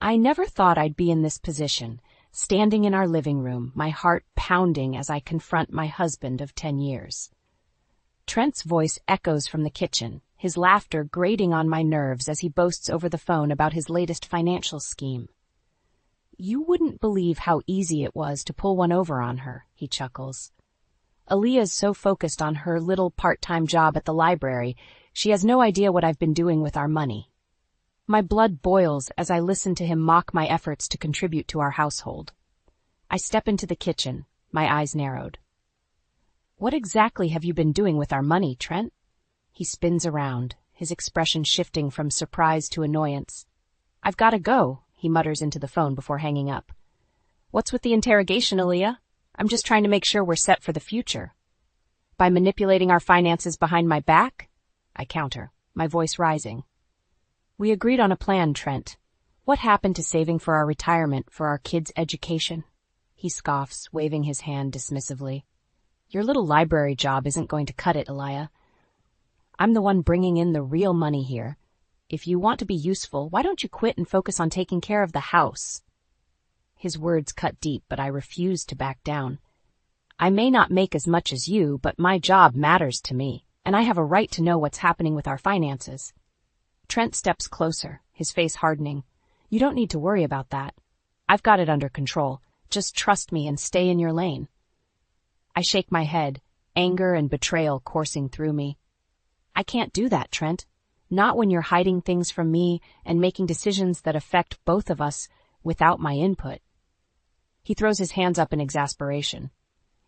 I never thought I'd be in this position, standing in our living room, my heart pounding as I confront my husband of 10 years. Trent's voice echoes from the kitchen, his laughter grating on my nerves as he boasts over the phone about his latest financial scheme. "You wouldn't believe how easy it was to pull one over on her," he chuckles. "Aaliyah's so focused on her little part-time job at the library, she has no idea what I've been doing with our money." My blood boils as I listen to him mock my efforts to contribute to our household. I step into the kitchen, my eyes narrowed. "What exactly have you been doing with our money, Trent?" He spins around, his expression shifting from surprise to annoyance. "I've got to go," he mutters into the phone before hanging up. "What's with the interrogation, Aaliyah? I'm just trying to make sure we're set for the future." "By manipulating our finances behind my back?" I counter, my voice rising. "We agreed on a plan, Trent. What happened to saving for our retirement, for our kids' education?" He scoffs, waving his hand dismissively. "Your little library job isn't going to cut it, Aaliyah. I'm the one bringing in the real money here. If you want to be useful, why don't you quit and focus on taking care of the house?" His words cut deep, but I refuse to back down. "I may not make as much as you, but my job matters to me, and I have a right to know what's happening with our finances." Trent steps closer, his face hardening. "You don't need to worry about that. I've got it under control. Just trust me and stay in your lane." I shake my head, anger and betrayal coursing through me. "I can't do that, Trent. Not when you're hiding things from me and making decisions that affect both of us without my input." He throws his hands up in exasperation.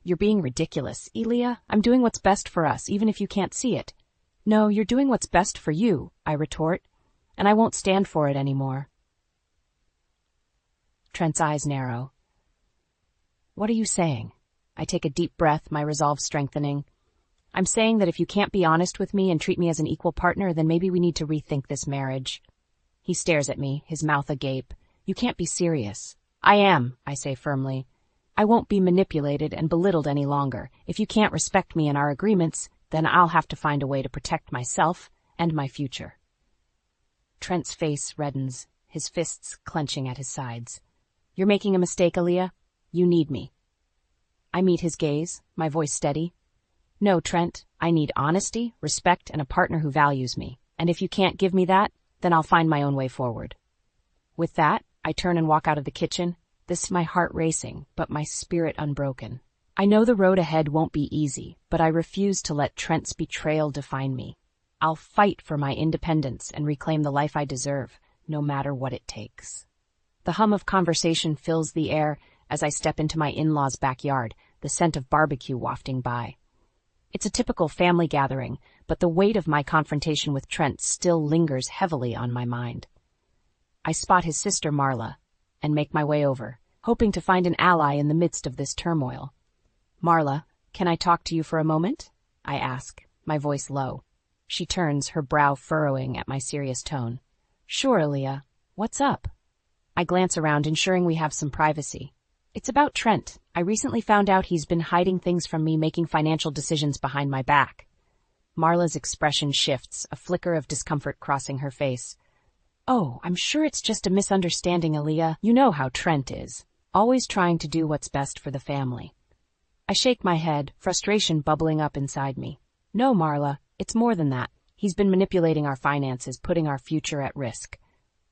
"You're being ridiculous, Aaliyah. I'm doing what's best for us, even if you can't see it." "No, you're doing what's best for you," I retort, "and I won't stand for it anymore." Trent's eyes narrow. "What are you saying?" I take a deep breath, my resolve strengthening. "I'm saying that if you can't be honest with me and treat me as an equal partner, then maybe we need to rethink this marriage." He stares at me, his mouth agape. "You can't be serious." "I am," I say firmly. "I won't be manipulated and belittled any longer. If you can't respect me and our agreements, then I'll have to find a way to protect myself and my future." Trent's face reddens, his fists clenching at his sides. "You're making a mistake, Aaliyah. You need me." I meet his gaze, my voice steady. "No, Trent, I need honesty, respect, and a partner who values me. And if you can't give me that, then I'll find my own way forward." With that, I turn and walk out of the kitchen, my heart racing, but my spirit unbroken. I know the road ahead won't be easy, but I refuse to let Trent's betrayal define me. I'll fight for my independence and reclaim the life I deserve, no matter what it takes. The hum of conversation fills the air as I step into my in-laws' backyard, the scent of barbecue wafting by. It's a typical family gathering, but the weight of my confrontation with Trent still lingers heavily on my mind. I spot his sister Marla and make my way over, hoping to find an ally in the midst of this turmoil. "Marla, can I talk to you for a moment?" I ask, my voice low. She turns, her brow furrowing at my serious tone. "Sure, Aaliyah. What's up?" I glance around, ensuring we have some privacy. "It's about Trent. I recently found out he's been hiding things from me, making financial decisions behind my back." Marla's expression shifts, a flicker of discomfort crossing her face. "Oh, I'm sure it's just a misunderstanding, Aaliyah. You know how Trent is, always trying to do what's best for the family." I shake my head, frustration bubbling up inside me. "No, Marla, it's more than that. He's been manipulating our finances, putting our future at risk.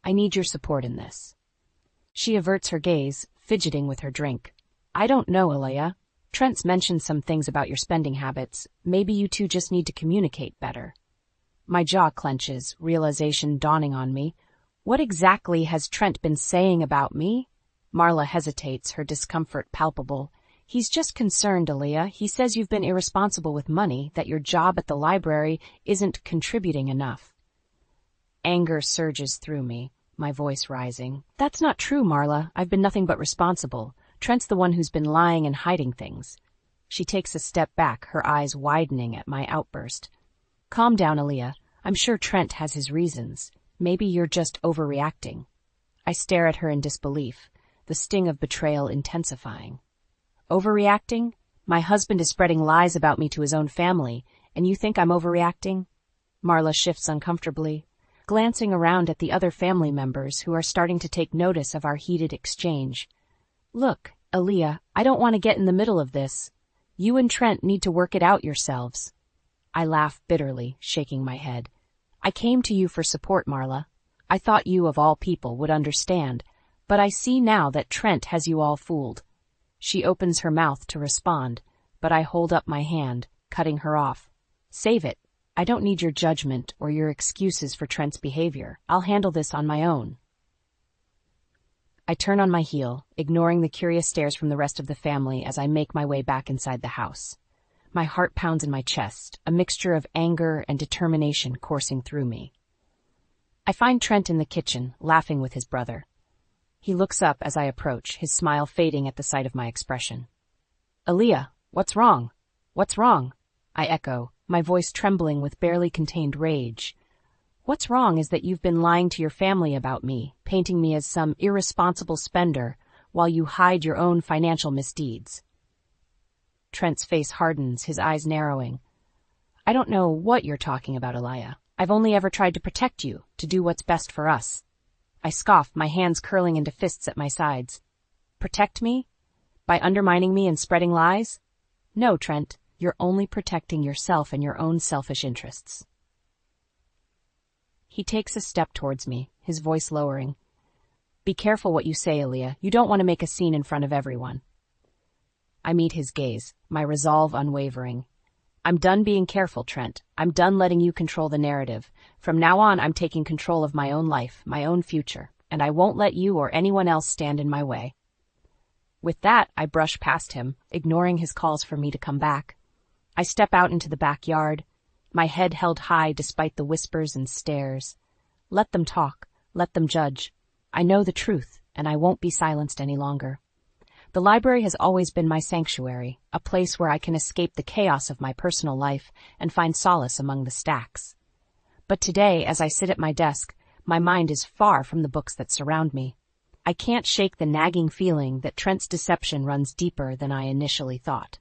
I need your support in this." She averts her gaze, fidgeting with her drink. "I don't know, Aaliyah. Trent's mentioned some things about your spending habits. Maybe you two just need to communicate better." My jaw clenches, realization dawning on me. What exactly has Trent been saying about me? Marla hesitates, her discomfort palpable. "He's just concerned, Aaliyah. He says you've been irresponsible with money, that your job at the library isn't contributing enough." Anger surges through me, my voice rising. "That's not true, Marla. I've been nothing but responsible. Trent's the one who's been lying and hiding things." She takes a step back, her eyes widening at my outburst. "Calm down, Aaliyah. I'm sure Trent has his reasons. Maybe you're just overreacting." I stare at her in disbelief, the sting of betrayal intensifying. "Overreacting? My husband is spreading lies about me to his own family, and you think I'm overreacting?" Marla shifts uncomfortably. glancing around at the other family members who are starting to take notice of our heated exchange. Look, Aaliyah, I don't want to get in the middle of this. You and Trent need to work it out yourselves. I laugh bitterly, shaking my head. I came to you for support, Marla. I thought you, of all people, would understand, but I see now that Trent has you all fooled. She opens her mouth to respond, but I hold up my hand, cutting her off. Save it. I don't need your judgment or your excuses for Trent's behavior. I'll handle this on my own. I turn on my heel, ignoring the curious stares from the rest of the family as I make my way back inside the house. My heart pounds in my chest, a mixture of anger and determination coursing through me. I find Trent in the kitchen, laughing with his brother. He looks up as I approach, his smile fading at the sight of my expression. Aaliyah, what's wrong? What's wrong? I echo, my voice trembling with barely contained rage. What's wrong is that you've been lying to your family about me, painting me as some irresponsible spender, while you hide your own financial misdeeds. Trent's face hardens, his eyes narrowing. I don't know what you're talking about, Aaliyah. I've only ever tried to protect you, to do what's best for us. I scoff, my hands curling into fists at my sides. Protect me? By undermining me and spreading lies? No, Trent, you're only protecting yourself and your own selfish interests. He takes a step towards me, his voice lowering. Be careful what you say, Aaliyah. You don't want to make a scene in front of everyone. I meet his gaze, my resolve unwavering. I'm done being careful, Trent. I'm done letting you control the narrative. From now on, I'm taking control of my own life, my own future, and I won't let you or anyone else stand in my way. With that, I brush past him, ignoring his calls for me to come back. I step out into the backyard, my head held high despite the whispers and stares. Let them talk, let them judge. I know the truth, and I won't be silenced any longer. The library has always been my sanctuary, a place where I can escape the chaos of my personal life and find solace among the stacks. But today, as I sit at my desk, my mind is far from the books that surround me. I can't shake the nagging feeling that Trent's deception runs deeper than I initially thought.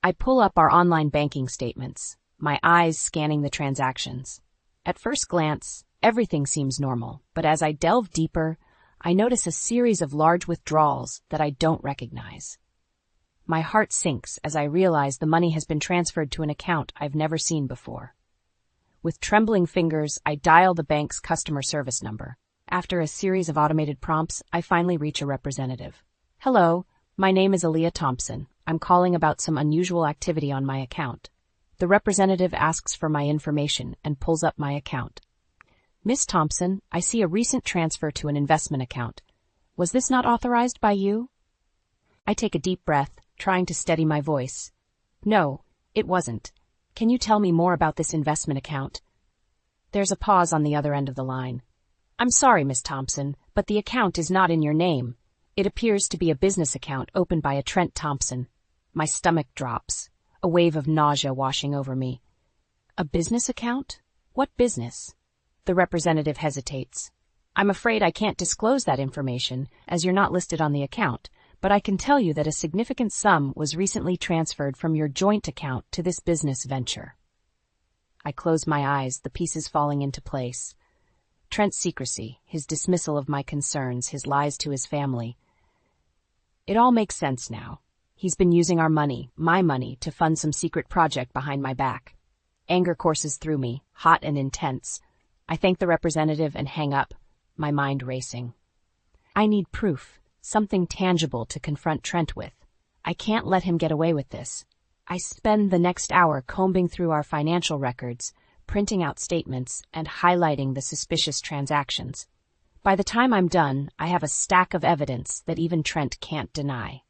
I pull up our online banking statements, my eyes scanning the transactions. At first glance, everything seems normal, but as I delve deeper, I notice a series of large withdrawals that I don't recognize. My heart sinks as I realize the money has been transferred to an account I've never seen before. With trembling fingers, I dial the bank's customer service number. After a series of automated prompts, I finally reach a representative. Hello, my name is Aaliyah Thompson. I'm calling about some unusual activity on my account. The representative asks for my information and pulls up my account. Miss Thompson, I see a recent transfer to an investment account. Was this not authorized by you? I take a deep breath, trying to steady my voice. No, it wasn't. Can you tell me more about this investment account? There's a pause on the other end of the line. I'm sorry, Miss Thompson, but the account is not in your name. It appears to be a business account opened by a Trent Thompson. My stomach drops, a wave of nausea washing over me. A business account? What business? The representative hesitates. I'm afraid I can't disclose that information, as you're not listed on the account, but I can tell you that a significant sum was recently transferred from your joint account to this business venture. I close my eyes, the pieces falling into place. Trent's secrecy, his dismissal of my concerns, his lies to his family. It all makes sense now. He's been using our money, my money, to fund some secret project behind my back. Anger courses through me, hot and intense. I thank the representative and hang up, my mind racing. I need proof, something tangible to confront Trent with. I can't let him get away with this. I spend the next hour combing through our financial records, printing out statements, and highlighting the suspicious transactions. By the time I'm done, I have a stack of evidence that even Trent can't deny.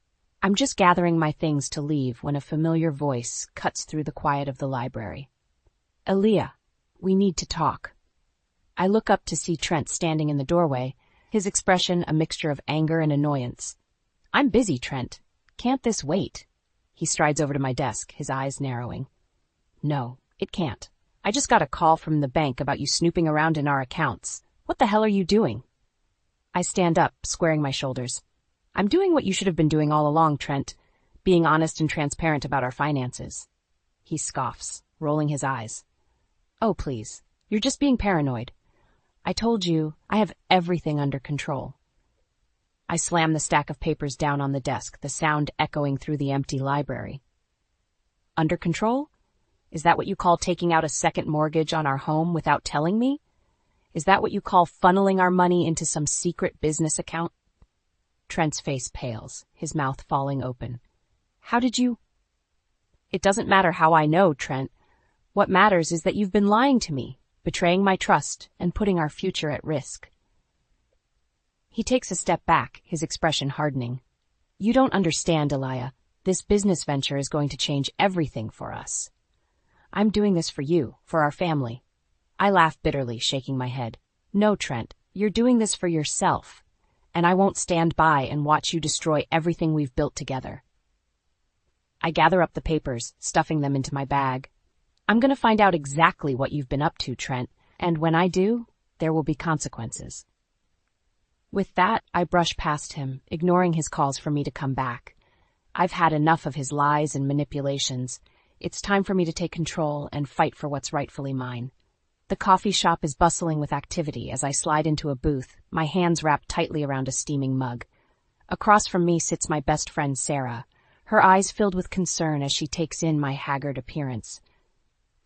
I'm just gathering my things to leave when a familiar voice cuts through the quiet of the library. Aaliyah, we need to talk. I look up to see Trent standing in the doorway, his expression a mixture of anger and annoyance. I'm busy, Trent. Can't this wait? He strides over to my desk, his eyes narrowing. No, it can't. I just got a call from the bank about you snooping around in our accounts. What the hell are you doing? I stand up, squaring my shoulders. I'm doing what you should have been doing all along, Trent, being honest and transparent about our finances. He scoffs, rolling his eyes. Oh, please. You're just being paranoid. I told you, I have everything under control. I slam the stack of papers down on the desk, the sound echoing through the empty library. Under control? Is that what you call taking out a second mortgage on our home without telling me? Is that what you call funneling our money into some secret business account? Trent's face pales, his mouth falling open. How did you? It doesn't matter how I know, Trent. What matters is that you've been lying to me, betraying my trust, and putting our future at risk. He takes a step back, his expression hardening. You don't understand, Elia. This business venture is going to change everything for us. I'm doing this for you, for our family. I laugh bitterly, shaking my head. No, Trent, you're doing this for yourself, and I won't stand by and watch you destroy everything we've built together. I gather up the papers, stuffing them into my bag. I'm going to find out exactly what you've been up to, Trent, and when I do, there will be consequences. With that, I brush past him, ignoring his calls for me to come back. I've had enough of his lies and manipulations. It's time for me to take control and fight for what's rightfully mine. The coffee shop is bustling with activity as I slide into a booth, my hands wrapped tightly around a steaming mug. Across from me sits my best friend Sarah, her eyes filled with concern as she takes in my haggard appearance.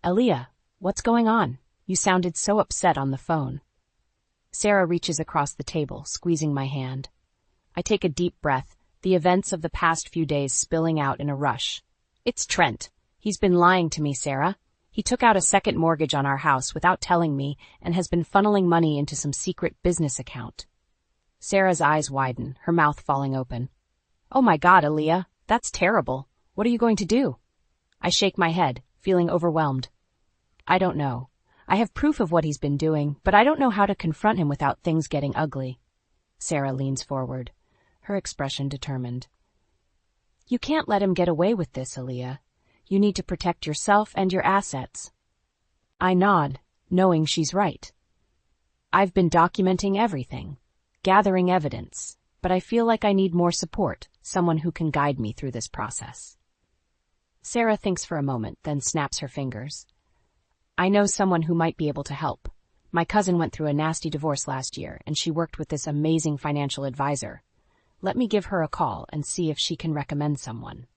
Elia, what's going on? You sounded so upset on the phone. Sarah reaches across the table, squeezing my hand. I take a deep breath, the events of the past few days spilling out in a rush. It's Trent. He's been lying to me, Sarah. He took out a second mortgage on our house without telling me and has been funneling money into some secret business account. Sarah's eyes widen, her mouth falling open. Oh my God, Elia, that's terrible. What are you going to do? I shake my head, feeling overwhelmed. I don't know. I have proof of what he's been doing, but I don't know how to confront him without things getting ugly. Sarah leans forward, her expression determined. You can't let him get away with this, Elia. You need to protect yourself and your assets. I nod, knowing she's right. I've been documenting everything, gathering evidence, but I feel like I need more support, someone who can guide me through this process. Sarah thinks for a moment, then snaps her fingers. I know someone who might be able to help. My cousin went through a nasty divorce last year, and she worked with this amazing financial advisor. Let me give her a call and see if she can recommend someone.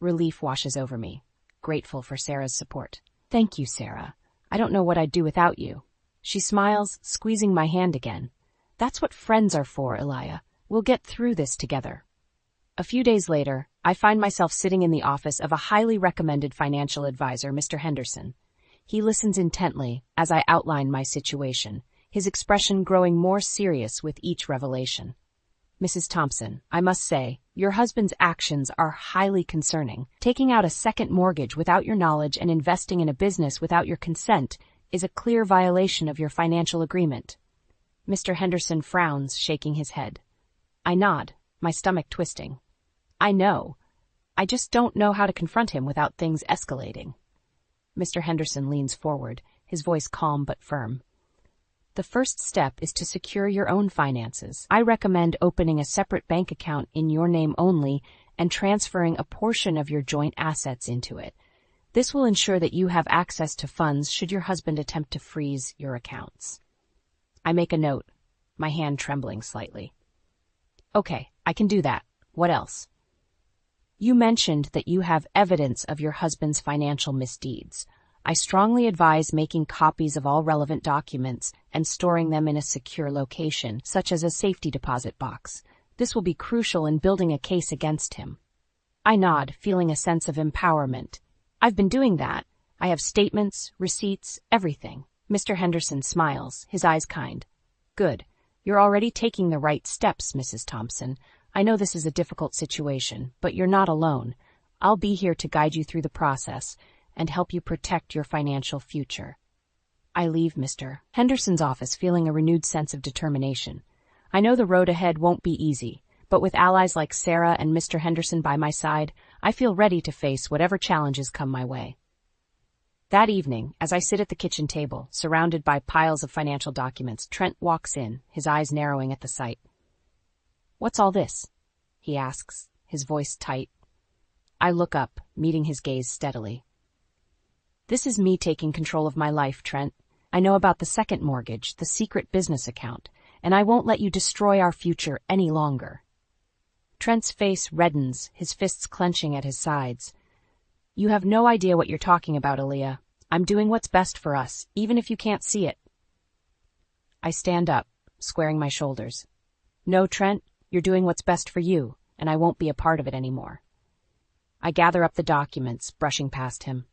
Relief washes over me, grateful for Sarah's support. Thank you, Sarah. I don't know what I'd do without you. She smiles, squeezing my hand again. That's what friends are for, Elia. We'll get through this together. A few days later, I find myself sitting in the office of a highly recommended financial advisor, Mr. Henderson. He listens intently as I outline my situation, his expression growing more serious with each revelation. Mrs. Thompson, I must say, your husband's actions are highly concerning. Taking out a second mortgage without your knowledge and investing in a business without your consent is a clear violation of your financial agreement. Mr. Henderson frowns, shaking his head. I nod, my stomach twisting. I know. I just don't know how to confront him without things escalating. Mr. Henderson leans forward, his voice calm but firm. The first step is to secure your own finances. I recommend opening a separate bank account in your name only and transferring a portion of your joint assets into it. This will ensure that you have access to funds should your husband attempt to freeze your accounts. I make a note, my hand trembling slightly. Okay, I can do that. What else? You mentioned that you have evidence of your husband's financial misdeeds. I strongly advise making copies of all relevant documents and storing them in a secure location, such as a safety deposit box. This will be crucial in building a case against him. I nod, feeling a sense of empowerment. I've been doing that. I have statements, receipts, everything. Mr. Henderson smiles, his eyes kind. Good. You're already taking the right steps, Mrs. Thompson. I know this is a difficult situation, but you're not alone. I'll be here to guide you through the process and help you protect your financial future. I leave Mr. Henderson's office feeling a renewed sense of determination. I know the road ahead won't be easy, but with allies like Sarah and Mr. Henderson by my side, I feel ready to face whatever challenges come my way. That evening, as I sit at the kitchen table, surrounded by piles of financial documents, Trent walks in, his eyes narrowing at the sight. What's all this? He asks, his voice tight. I look up, meeting his gaze steadily. This is me taking control of my life, Trent. I know about the second mortgage, the secret business account, and I won't let you destroy our future any longer. Trent's face reddens, his fists clenching at his sides. You have no idea what you're talking about, Aaliyah. I'm doing what's best for us, even if you can't see it. I stand up, squaring my shoulders. No, Trent, you're doing what's best for you, and I won't be a part of it anymore. I gather up the documents, brushing past him.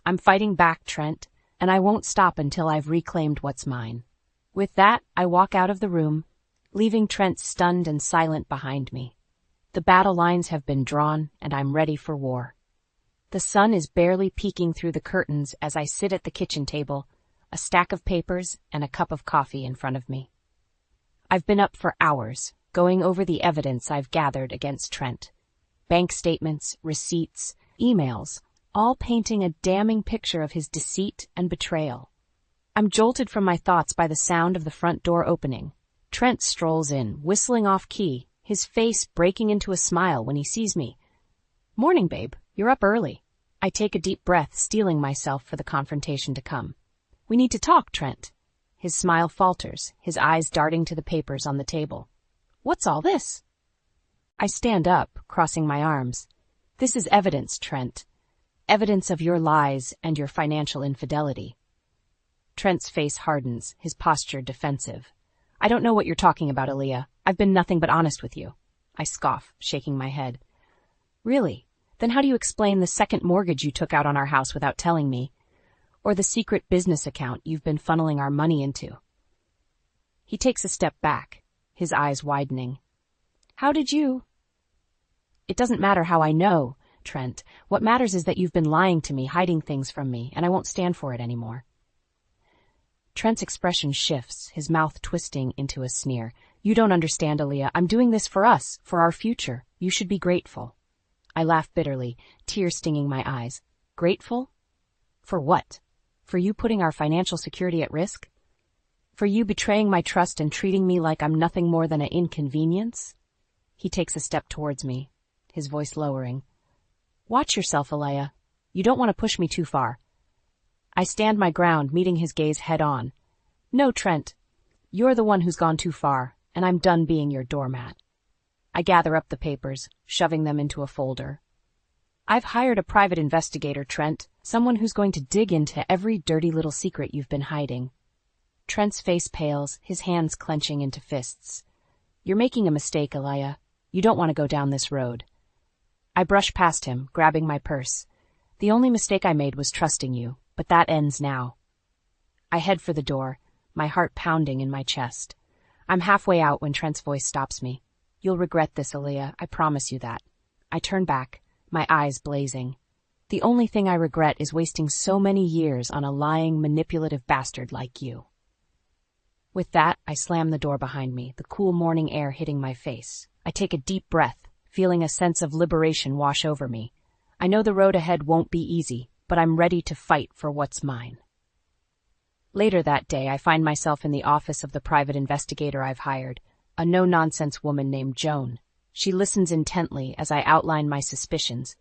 I'm fighting back, Trent, and I won't stop until I've reclaimed what's mine. With that, I walk out of the room, leaving Trent stunned and silent behind me. The battle lines have been drawn, and I'm ready for war. The sun is barely peeking through the curtains as I sit at the kitchen table, a stack of papers and a cup of coffee in front of me. I've been up for hours, going over the evidence I've gathered against Trent. Bank statements, receipts, emails, all painting a damning picture of his deceit and betrayal. I'm jolted from my thoughts by the sound of the front door opening. Trent strolls in, whistling off-key, his face breaking into a smile when he sees me. Morning, babe. You're up early. I take a deep breath, steeling myself for the confrontation to come. We need to talk, Trent. His smile falters, his eyes darting to the papers on the table. What's all this? I stand up, crossing my arms. This is evidence, Trent. Evidence of your lies and your financial infidelity. Trent's face hardens, his posture defensive. I don't know what you're talking about, Aaliyah. I've been nothing but honest with you. I scoff, shaking my head. Really? Then how do you explain the second mortgage you took out on our house without telling me? Or the secret business account you've been funneling our money into? He takes a step back, his eyes widening. How did you? It doesn't matter how I know, Trent. What matters is that you've been lying to me, hiding things from me, and I won't stand for it anymore. Trent's expression shifts, his mouth twisting into a sneer. You don't understand, Aaliyah. I'm doing this for us, for our future. You should be grateful. I laugh bitterly, tears stinging my eyes. Grateful? For what? For you putting our financial security at risk? For you betraying my trust and treating me like I'm nothing more than an inconvenience? He takes a step towards me, his voice lowering. Watch yourself, Aaliyah. You don't want to push me too far. I stand my ground, meeting his gaze head on. No, Trent. You're the one who's gone too far, and I'm done being your doormat. I gather up the papers, shoving them into a folder. I've hired a private investigator, Trent, someone who's going to dig into every dirty little secret you've been hiding. Trent's face pales, his hands clenching into fists. You're making a mistake, Aaliyah. You don't want to go down this road. I brush past him, grabbing my purse. The only mistake I made was trusting you, but that ends now. I head for the door, my heart pounding in my chest. I'm halfway out when Trent's voice stops me. You'll regret this, Aaliyah, I promise you that. I turn back, my eyes blazing. The only thing I regret is wasting so many years on a lying, manipulative bastard like you. With that, I slam the door behind me, the cool morning air hitting my face. I take a deep breath, feeling a sense of liberation wash over me. I know the road ahead won't be easy, but I'm ready to fight for what's mine. Later that day, I find myself in the office of the private investigator I've hired, a no-nonsense woman named Joan. She listens intently as I outline my suspicions,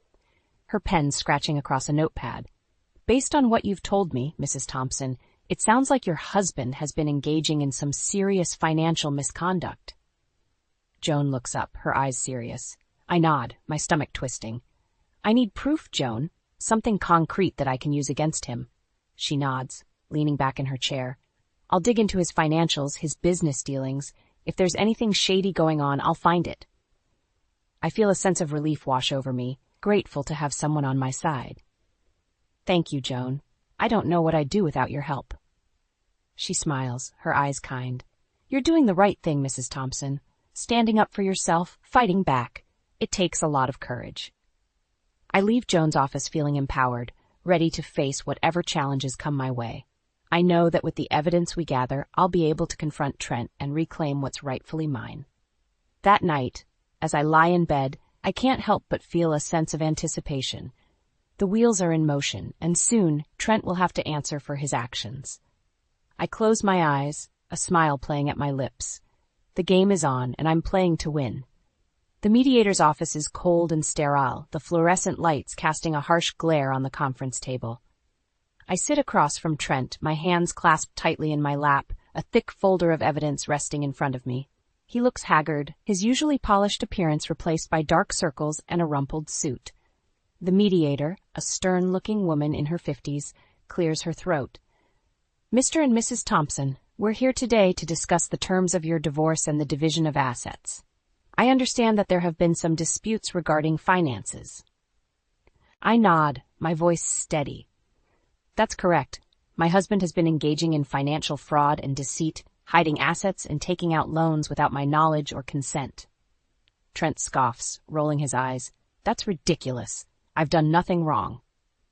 her pen scratching across a notepad. Based on what you've told me, Mrs. Thompson, it sounds like your husband has been engaging in some serious financial misconduct. Joan looks up, her eyes serious. I nod, my stomach twisting. I need proof, Joan, something concrete that I can use against him. She nods, leaning back in her chair. I'll dig into his financials, his business dealings. If there's anything shady going on, I'll find it. I feel a sense of relief wash over me, grateful to have someone on my side. Thank you, Joan. I don't know what I'd do without your help. She smiles, her eyes kind. You're doing the right thing, Mrs. Thompson. Standing up for yourself, fighting back. It takes a lot of courage. I leave Joan's office feeling empowered, ready to face whatever challenges come my way. I know that with the evidence we gather, I'll be able to confront Trent and reclaim what's rightfully mine. That night, as I lie in bed, I can't help but feel a sense of anticipation. The wheels are in motion, and soon Trent will have to answer for his actions. I close my eyes, a smile playing at my lips. The game is on, and I'm playing to win. The mediator's office is cold and sterile, the fluorescent lights casting a harsh glare on the conference table. I sit across from Trent, my hands clasped tightly in my lap, a thick folder of evidence resting in front of me. He looks haggard, his usually polished appearance replaced by dark circles and a rumpled suit. The mediator, a stern-looking woman in her 50s, clears her throat. Mr. and Mrs. Thompson, we're here today to discuss the terms of your divorce and the division of assets. I understand that there have been some disputes regarding finances. I nod, my voice steady. That's correct. My husband has been engaging in financial fraud and deceit, hiding assets and taking out loans without my knowledge or consent. Trent scoffs, rolling his eyes. That's ridiculous. I've done nothing wrong.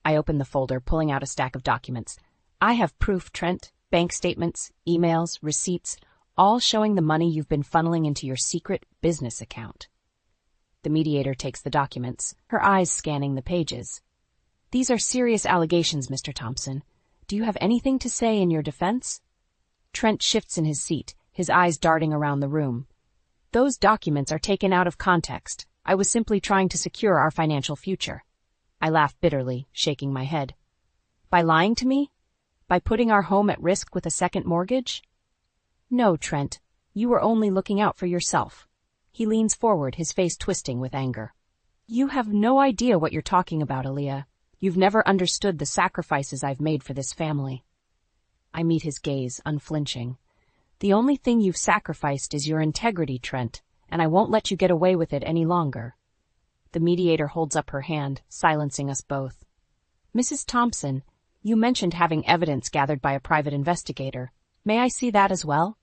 I open the folder, pulling out a stack of documents. I have proof, Trent. Bank statements, emails, receipts, all showing the money you've been funneling into your secret business account. The mediator takes the documents, her eyes scanning the pages. These are serious allegations, Mr. Thompson. Do you have anything to say in your defense? Trent shifts in his seat, his eyes darting around the room. Those documents are taken out of context. I was simply trying to secure our financial future. I laugh bitterly, shaking my head. By lying to me? By putting our home at risk with a second mortgage? No, Trent. You were only looking out for yourself. He leans forward, his face twisting with anger. You have no idea what you're talking about, Aaliyah. You've never understood the sacrifices I've made for this family. I meet his gaze, unflinching. The only thing you've sacrificed is your integrity, Trent, and I won't let you get away with it any longer. The mediator holds up her hand, silencing us both. Mrs. Thompson, you mentioned having evidence gathered by a private investigator. May I see that as well?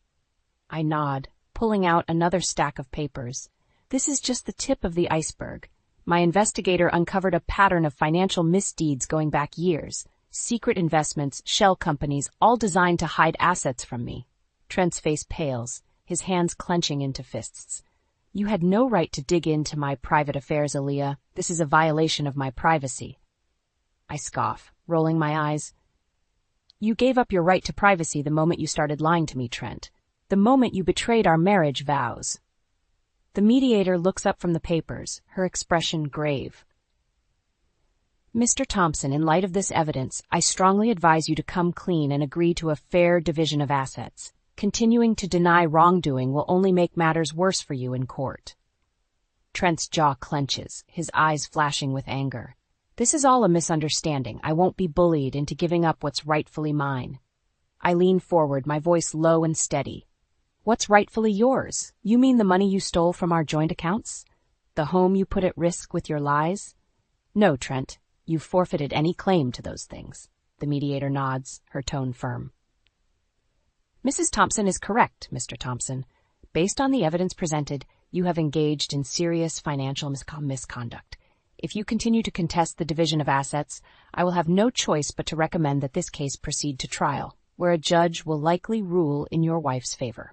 I nod, pulling out another stack of papers. This is just the tip of the iceberg. My investigator uncovered a pattern of financial misdeeds going back years. Secret investments, shell companies, all designed to hide assets from me. Trent's face pales, his hands clenching into fists. You had no right to dig into my private affairs, Aaliyah. This is a violation of my privacy. I scoff, rolling my eyes. You gave up your right to privacy the moment you started lying to me, Trent. The moment you betrayed our marriage vows. The mediator looks up from the papers, her expression grave. Mr. Thompson, in light of this evidence, I strongly advise you to come clean and agree to a fair division of assets. Continuing to deny wrongdoing will only make matters worse for you in court. Trent's jaw clenches, his eyes flashing with anger. This is all a misunderstanding. I won't be bullied into giving up what's rightfully mine. I lean forward, my voice low and steady. What's rightfully yours? You mean the money you stole from our joint accounts? The home you put at risk with your lies? No, Trent. You've forfeited any claim to those things. The mediator nods, her tone firm. Mrs. Thompson is correct, Mr. Thompson. Based on the evidence presented, you have engaged in serious financial misconduct. If you continue to contest the division of assets, I will have no choice but to recommend that this case proceed to trial, where a judge will likely rule in your wife's favor.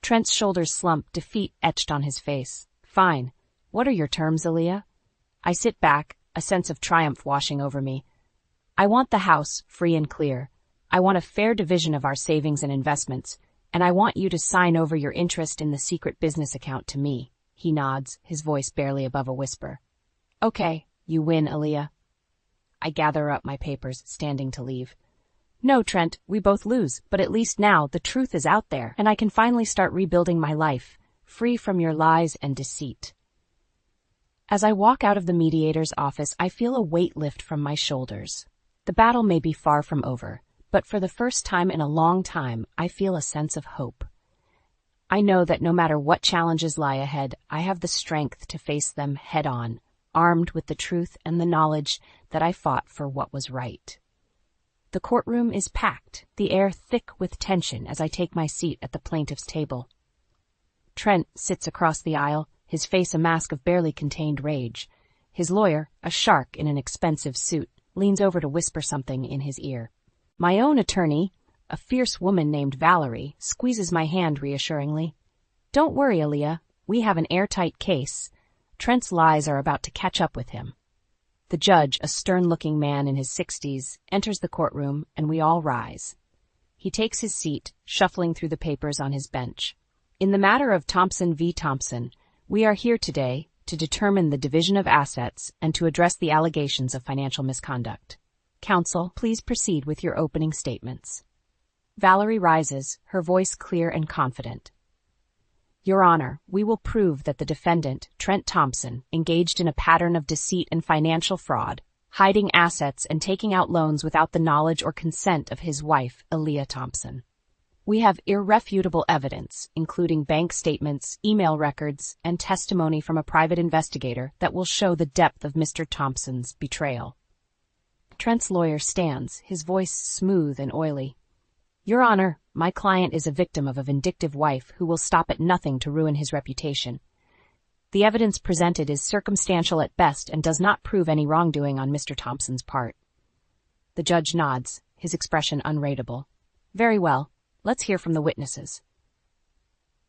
Trent's shoulders slump, defeat etched on his face. Fine. What are your terms, Aaliyah? I sit back, a sense of triumph washing over me. I want the house, free and clear. I want a fair division of our savings and investments, and I want you to sign over your interest in the secret business account to me. He nods, his voice barely above a whisper. Okay, you win, Aaliyah. I gather up my papers, standing to leave. No, Trent, we both lose, but at least now the truth is out there, and I can finally start rebuilding my life, free from your lies and deceit. As I walk out of the mediator's office, I feel a weight lift from my shoulders. The battle may be far from over, but for the first time in a long time, I feel a sense of hope. I know that no matter what challenges lie ahead, I have the strength to face them head-on, armed with the truth and the knowledge that I fought for what was right. The courtroom is packed, the air thick with tension as I take my seat at the plaintiff's table. Trent sits across the aisle, his face a mask of barely contained rage. His lawyer, a shark in an expensive suit, leans over to whisper something in his ear. My own attorney, a fierce woman named Valerie, squeezes my hand reassuringly. Don't worry, Aaliyah. We have an airtight case. Trent's lies are about to catch up with him. The judge, a stern-looking man in his 60s, enters the courtroom, and we all rise. He takes his seat, shuffling through the papers on his bench. In the matter of Thompson v. Thompson, we are here today to determine the division of assets and to address the allegations of financial misconduct. Counsel, please proceed with your opening statements. Valerie rises, her voice clear and confident. Your Honor, we will prove that the defendant, Trent Thompson, engaged in a pattern of deceit and financial fraud, hiding assets and taking out loans without the knowledge or consent of his wife, Aaliyah Thompson. We have irrefutable evidence, including bank statements, email records, and testimony from a private investigator that will show the depth of Mr. Thompson's betrayal. Trent's lawyer stands, his voice smooth and oily. Your Honor, my client is a victim of a vindictive wife who will stop at nothing to ruin his reputation. The evidence presented is circumstantial at best and does not prove any wrongdoing on Mr. Thompson's part. The judge nods, his expression unreadable. Very well. Let's hear from the witnesses.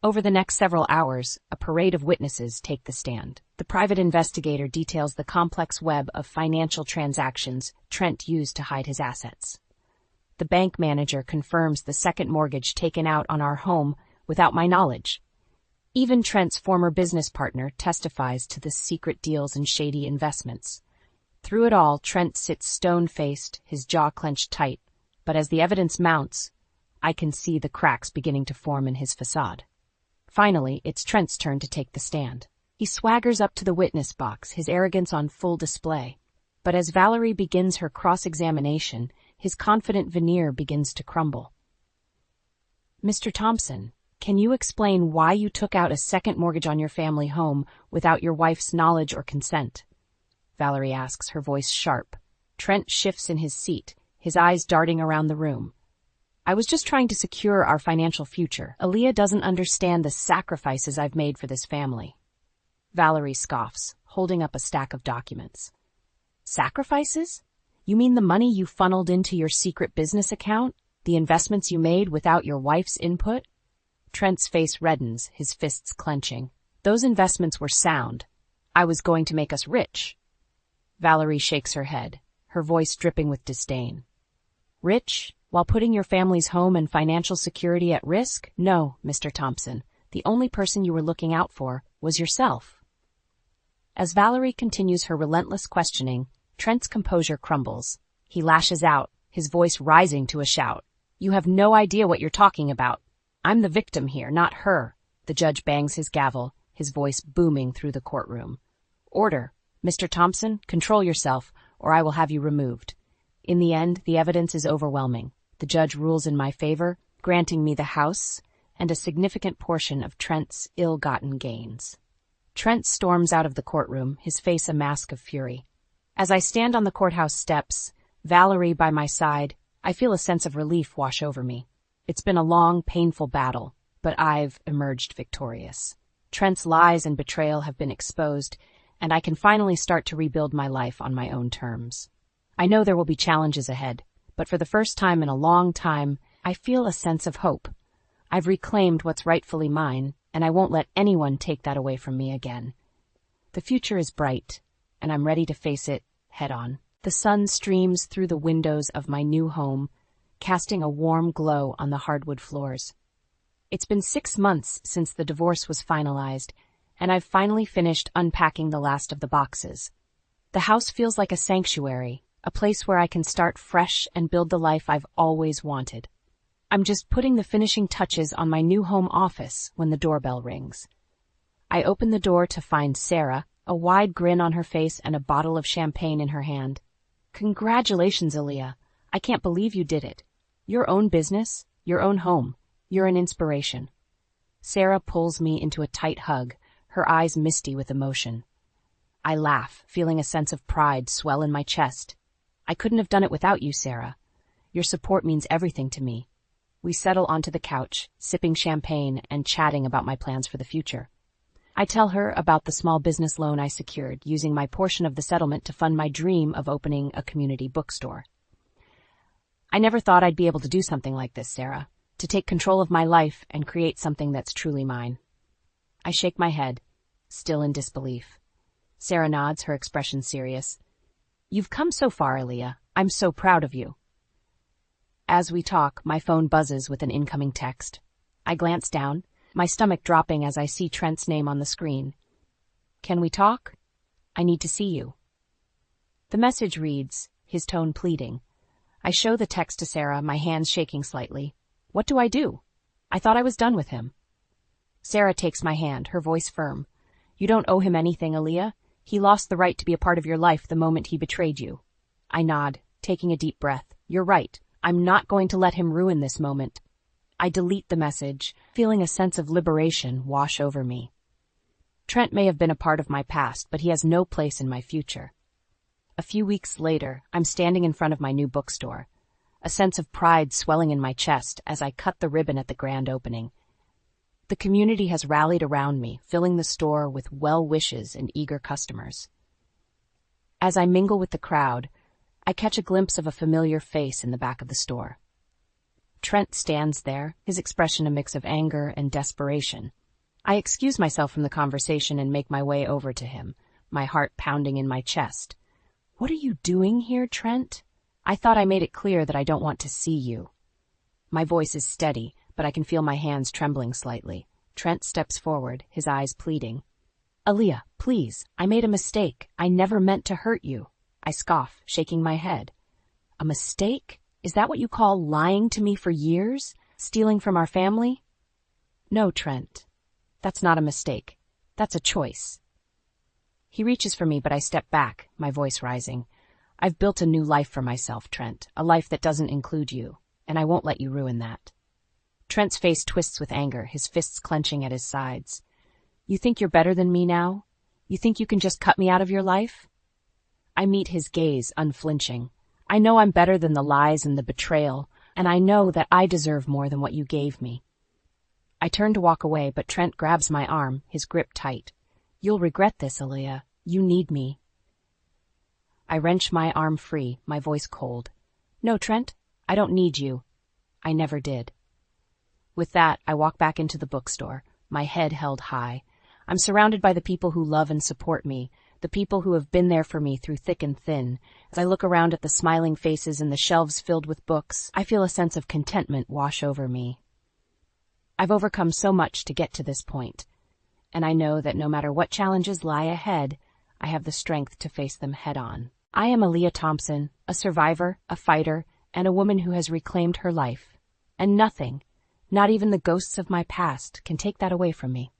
Over the next several hours, a parade of witnesses take the stand. The private investigator details the complex web of financial transactions Trent used to hide his assets. The bank manager confirms the second mortgage taken out on our home without my knowledge. Even Trent's former business partner testifies to the secret deals and shady investments. Through it all, Trent sits stone-faced, his jaw clenched tight, but as the evidence mounts, I can see the cracks beginning to form in his facade. Finally, it's Trent's turn to take the stand. He swaggers up to the witness box, his arrogance on full display. But as Valerie begins her cross-examination, his confident veneer begins to crumble. Mr. Thompson, can you explain why you took out a second mortgage on your family home without your wife's knowledge or consent? Valerie asks, her voice sharp. Trent shifts in his seat, his eyes darting around the room. I was just trying to secure our financial future. Aaliyah doesn't understand the sacrifices I've made for this family. Valerie scoffs, holding up a stack of documents. Sacrifices? You mean the money you funneled into your secret business account? The investments you made without your wife's input? Trent's face reddens, his fists clenching. Those investments were sound. I was going to make us rich. Valerie shakes her head, her voice dripping with disdain. Rich? While putting your family's home and financial security at risk? No, Mr. Thompson. The only person you were looking out for was yourself. As Valerie continues her relentless questioning, Trent's composure crumbles. He lashes out, his voice rising to a shout. You have no idea what you're talking about. I'm the victim here, not her. The judge bangs his gavel, his voice booming through the courtroom. Order. Mr. Thompson, control yourself, or I will have you removed. In the end, the evidence is overwhelming. The judge rules in my favor, granting me the house and a significant portion of Trent's ill-gotten gains. Trent storms out of the courtroom, his face a mask of fury. As I stand on the courthouse steps, Valerie by my side, I feel a sense of relief wash over me. It's been a long, painful battle, but I've emerged victorious. Trent's lies and betrayal have been exposed, and I can finally start to rebuild my life on my own terms. I know there will be challenges ahead, but for the first time in a long time, I feel a sense of hope. I've reclaimed what's rightfully mine, and I won't let anyone take that away from me again. The future is bright, and I'm ready to face it head on. The sun streams through the windows of my new home, casting a warm glow on the hardwood floors. It's been 6 months since the divorce was finalized, and I've finally finished unpacking the last of the boxes. The house feels like a sanctuary, a place where I can start fresh and build the life I've always wanted. I'm just putting the finishing touches on my new home office when the doorbell rings. I open the door to find Sarah, a wide grin on her face and a bottle of champagne in her hand. Congratulations, Aaliyah. I can't believe you did it. Your own business, your own home. You're an inspiration. Sarah pulls me into a tight hug, her eyes misty with emotion. I laugh, feeling a sense of pride swell in my chest. I couldn't have done it without you, Sarah. Your support means everything to me. We settle onto the couch, sipping champagne and chatting about my plans for the future. I tell her about the small business loan I secured, using my portion of the settlement to fund my dream of opening a community bookstore. I never thought I'd be able to do something like this, Sarah, to take control of my life and create something that's truly mine. I shake my head, still in disbelief. Sarah nods, her expression serious. You've come so far, Aaliyah. I'm so proud of you. As we talk, my phone buzzes with an incoming text. I glance down, my stomach dropping as I see Trent's name on the screen. Can we talk? I need to see you. The message reads, his tone pleading, I show the text to Sarah, my hands shaking slightly. What do I do? I thought I was done with him. Sarah takes my hand, her voice firm. You don't owe him anything, Aaliyah. He lost the right to be a part of your life the moment he betrayed you. I nod, taking a deep breath. You're right. I'm not going to let him ruin this moment. I delete the message, feeling a sense of liberation wash over me. Trent may have been a part of my past, but he has no place in my future. A few weeks later, I'm standing in front of my new bookstore, a sense of pride swelling in my chest as I cut the ribbon at the grand opening. The community has rallied around me, filling the store with well wishes and eager customers. As I mingle with the crowd, I catch a glimpse of a familiar face in the back of the store. Trent stands there, his expression a mix of anger and desperation. I excuse myself from the conversation and make my way over to him, my heart pounding in my chest. What are you doing here, Trent? I thought I made it clear that I don't want to see you. My voice is steady, but I can feel my hands trembling slightly. Trent steps forward, his eyes pleading. Aaliyah, please, I made a mistake. I never meant to hurt you. I scoff, shaking my head. A mistake? Is that what you call lying to me for years? Stealing from our family? No, Trent. That's not a mistake. That's a choice. He reaches for me, but I step back, my voice rising. I've built a new life for myself, Trent, a life that doesn't include you, and I won't let you ruin that. Trent's face twists with anger, his fists clenching at his sides. You think you're better than me now? You think you can just cut me out of your life? I meet his gaze, unflinching. I know I'm better than the lies and the betrayal, and I know that I deserve more than what you gave me. I turn to walk away, but Trent grabs my arm, his grip tight. You'll regret this, Aaliyah. You need me. I wrench my arm free, my voice cold. No, Trent, I don't need you. I never did. With that, I walk back into the bookstore, my head held high. I'm surrounded by the people who love and support me, the people who have been there for me through thick and thin. As I look around at the smiling faces and the shelves filled with books, I feel a sense of contentment wash over me. I've overcome so much to get to this point, and I know that no matter what challenges lie ahead, I have the strength to face them head on. I am Aaliyah Thompson, a survivor, a fighter, and a woman who has reclaimed her life. And nothing, not even the ghosts of my past, can take that away from me.